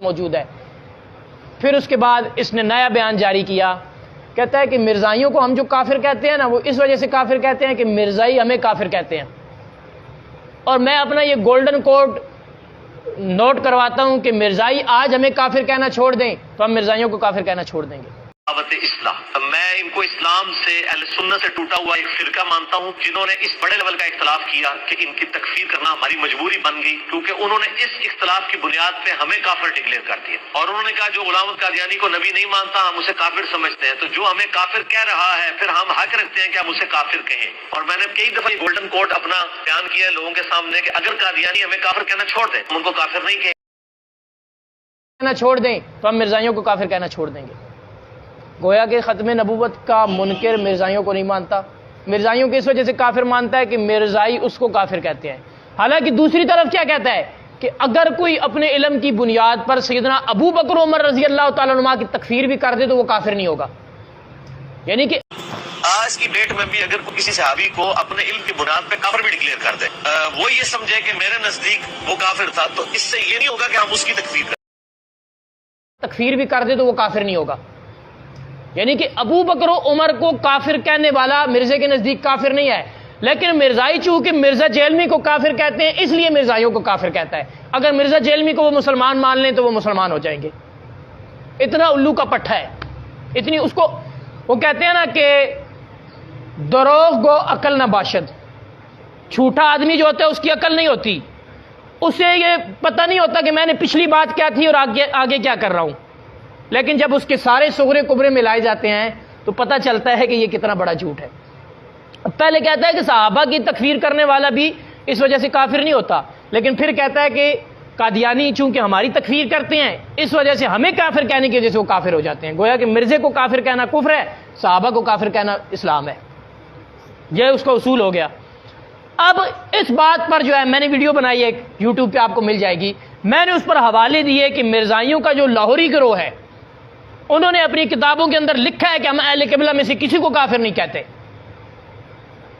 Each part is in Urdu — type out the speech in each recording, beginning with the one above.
موجود ہے۔ پھر اس کے بعد اس نے نیا بیان جاری کیا، کہتا ہے کہ مرزائیوں کو ہم جو کافر کہتے ہیں نا، وہ اس وجہ سے کافر کہتے ہیں کہ مرزائی ہمیں کافر کہتے ہیں، اور میں اپنا یہ گولڈن کوڈ نوٹ کرواتا ہوں کہ مرزائی آج ہمیں کافر کہنا چھوڑ دیں تو ہم مرزائیوں کو کافر کہنا چھوڑ دیں گے۔ دعوت اصلاح، میں ان کو اسلام سے، اہل سنت سے ٹوٹا ہوا ایک فرقہ مانتا ہوں جنہوں نے اس بڑے لیول کا اختلاف کیا کہ ان کی تکفیر کرنا ہماری مجبوری بن گئی، کیونکہ انہوں نے اس اختلاف کی بنیاد پہ ہمیں کافر ڈکلیئر کر دیا، اور انہوں نے کہا جو غلام احمد قادیانی کو نبی نہیں مانتا ہم اسے کافر سمجھتے ہیں، تو جو ہمیں کافر کہہ رہا ہے پھر ہم حق رکھتے ہیں کہ ہم اسے کافر کہیں۔ اور میں نے کئی دفعہ گولڈن کوڈ اپنا بیان کیا ہے لوگوں کے سامنے کہ اگر قادیانی ہمیں کافر کہنا چھوڑ دیں ہم ان کو کافر نہیں کہیں، چھوڑ دیں تو ہم مرزائیوں کو کافر کہنا چھوڑ دیں گے۔ گویا کہ ختم نبوت کا منکر مرزائیوں کو نہیں مانتا، مرزائیوں کی اس وجہ سے کافر مانتا ہے کہ مرزائی اس کو کافر کہتے ہیں۔ حالانکہ دوسری طرف کیا کہتا ہے کہ اگر کوئی اپنے علم کی بنیاد پر سیدنا ابو بکر عمر رضی اللہ تعالیٰ عنہ کی تکفیر بھی کر دے تو وہ کافر نہیں ہوگا، یعنی کہ آج کی ڈیٹ میں بھی اگر کوئی کسی صحابی کو اپنے علم کی بنیاد پہ کافر بھی ڈکلیئر کر دے، وہ یہ سمجھے کہ میرے نزدیک وہ کافر تھا، تو اس سے یہ نہیں ہوگا کہ ہم اس کی تکفیر بھی کر دے تو وہ کافر نہیں ہوگا۔ یعنی کہ ابو بکر و عمر کو کافر کہنے والا مرزے کے نزدیک کافر نہیں ہے، لیکن مرزائی چونکہ مرزا جیلمی کو کافر کہتے ہیں اس لیے مرزائیوں کو کافر کہتا ہے۔ اگر مرزا جیلمی کو وہ مسلمان مان لیں تو وہ مسلمان ہو جائیں گے۔ اتنا الو کا پٹھا ہے، اتنی اس کو وہ کہتے ہیں نا کہ دروغ گو عقل نہ باشد، جھوٹا آدمی جو ہوتا ہے اس کی عقل نہیں ہوتی، اسے یہ پتہ نہیں ہوتا کہ میں نے پچھلی بات کیا تھی اور آگے کیا کر رہا ہوں، لیکن جب اس کے سارے صغرے کبرے ملائے جاتے ہیں تو پتہ چلتا ہے کہ یہ کتنا بڑا جھوٹ ہے۔ پہلے کہتا ہے کہ صحابہ کی تکفیر کرنے والا بھی اس وجہ سے کافر نہیں ہوتا، لیکن پھر کہتا ہے کہ قادیانی چونکہ ہماری تکفیر کرتے ہیں اس وجہ سے ہمیں کافر کہنے کی وجہ سے وہ کافر ہو جاتے ہیں۔ گویا کہ مرزے کو کافر کہنا کفر ہے، صحابہ کو کافر کہنا اسلام ہے، یہ اس کا اصول ہو گیا۔ اب اس بات پر جو ہے میں نے ویڈیو بنائی ہے یوٹیوب پہ، آپ کو مل جائے گی، میں نے اس پر حوالے دیے کہ مرزائیوں کا جو لاہوری گروہ ہے انہوں نے اپنی کتابوں کے اندر لکھا ہے کہ ہم اہل قبلہ میں سے کسی کو کافر نہیں کہتے،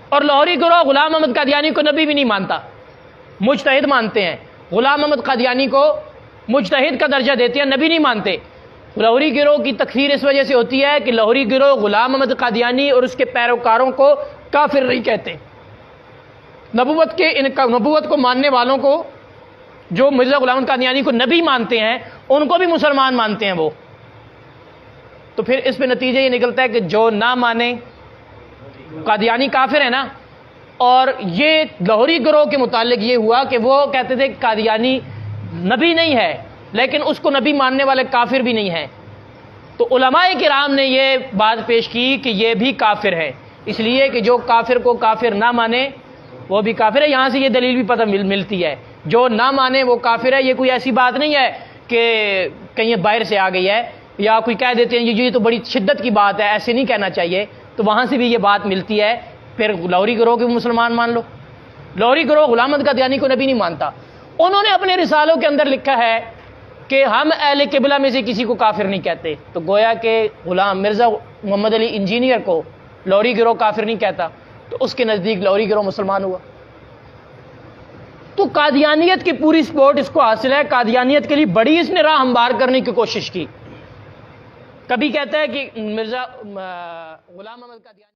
اور لاہوری گروہ غلام احمد قادیانی کو نبی بھی نہیں مانتا، مجتہد مانتے ہیں، غلام احمد قادیانی کو مجتہد کا درجہ دیتے ہیں، نبی نہیں مانتے۔ لاہوری گروہ کی تکفیر اس وجہ سے ہوتی ہے کہ لاہوری گروہ غلام احمد قادیانی اور اس کے پیروکاروں کو کافر نہیں کہتے، نبوت کو ماننے والوں کو، جو مرزا غلام احمد قادیانی کو نبی مانتے ہیں ان کو بھی مسلمان مانتے ہیں وہ۔ تو پھر اس پہ نتیجہ یہ نکلتا ہے کہ جو نہ مانے قادیانی کافر ہے نا، اور یہ لاہوری گروہ کے متعلق یہ ہوا کہ وہ کہتے تھے کہ قادیانی نبی نہیں ہے لیکن اس کو نبی ماننے والے کافر بھی نہیں ہیں، تو علماء کرام نے یہ بات پیش کی کہ یہ بھی کافر ہے، اس لیے کہ جو کافر کو کافر نہ مانے وہ بھی کافر ہے۔ یہاں سے یہ دلیل بھی پتہ ملتی ہے، جو نہ مانے وہ کافر ہے، یہ کوئی ایسی بات نہیں ہے کہ کہیں باہر سے آ گئی ہے یا کوئی کہہ دیتے ہیں یہ تو بڑی شدت کی بات ہے، ایسے نہیں کہنا چاہیے، تو وہاں سے بھی یہ بات ملتی ہے۔ پھر لاہوری گروہ کے مسلمان مان لو، لاہوری گروہ غلام احمد قادیانی کو نبی نہیں مانتا، انہوں نے اپنے رسالوں کے اندر لکھا ہے کہ ہم اہل قبلہ میں سے کسی کو کافر نہیں کہتے، تو گویا کہ غلام مرزا محمد علی انجینئر کو لاہوری گروہ کافر نہیں کہتا، تو اس کے نزدیک لاہوری گروہ مسلمان ہوا۔ تو قادیانیت کی پوری سپورٹ اس کو حاصل ہے، قادیانیت کے لیے بڑی اس نے راہ ہموار کرنے کی کوشش کی۔ کبھی کہتا ہے کہ مرزا غلام احمد قادیانی